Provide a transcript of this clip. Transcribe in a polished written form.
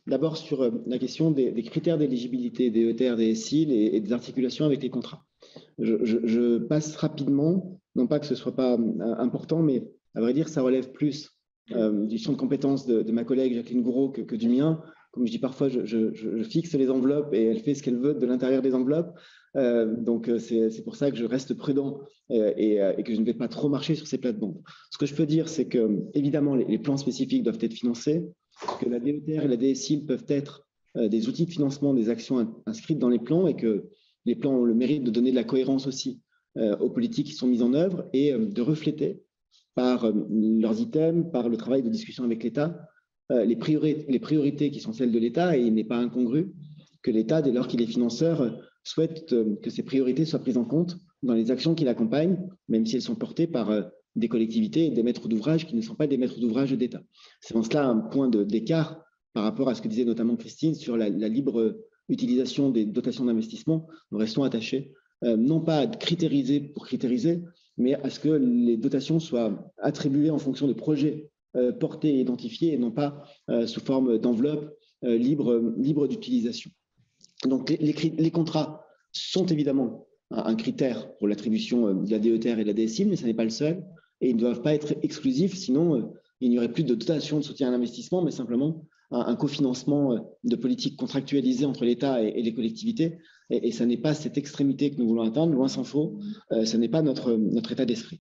D'abord sur la question des critères d'éligibilité des ETR, des SIL et des articulations avec les contrats. Je passe rapidement, non pas que ce ne soit pas important, mais à vrai dire, ça relève plus du champ de compétences de ma collègue Jacqueline Gouraud que du mien. Comme je dis parfois, je fixe les enveloppes et elle fait ce qu'elle veut de l'intérieur des enveloppes. Donc, c'est pour ça que je reste prudent et que je ne vais pas trop marcher sur ces plates-bandes. Ce que je peux dire, c'est que, évidemment, les plans spécifiques doivent être financés, que la DETR et la DSIL peuvent être des outils de financement des actions inscrites dans les plans et que les plans ont le mérite de donner de la cohérence aussi aux politiques qui sont mises en œuvre et de refléter par leurs items, par le travail de discussion avec l'État, les priorités qui sont celles de l'État, et il n'est pas incongru que l'État, dès lors qu'il est financeur, souhaite que ces priorités soient prises en compte dans les actions qui l'accompagnent, même si elles sont portées par des collectivités et des maîtres d'ouvrage qui ne sont pas des maîtres d'ouvrage d'État. C'est en cela un point d'écart par rapport à ce que disait notamment Christine sur la libre utilisation des dotations d'investissement. Nous restons attachés, non pas à critériser pour critériser, mais à ce que les dotations soient attribuées en fonction de projets portés et identifiés et non pas sous forme d'enveloppe libre d'utilisation. Donc les contrats sont évidemment un critère pour l'attribution de la DETR et de la DSIL, mais ce n'est pas le seul et ils ne doivent pas être exclusifs, sinon il n'y aurait plus de dotation de soutien à l'investissement, mais simplement un cofinancement de politiques contractualisées entre l'État et les collectivités. Et ça n'est pas cette extrémité que nous voulons atteindre, loin s'en faut. Ce n'est pas notre état d'esprit.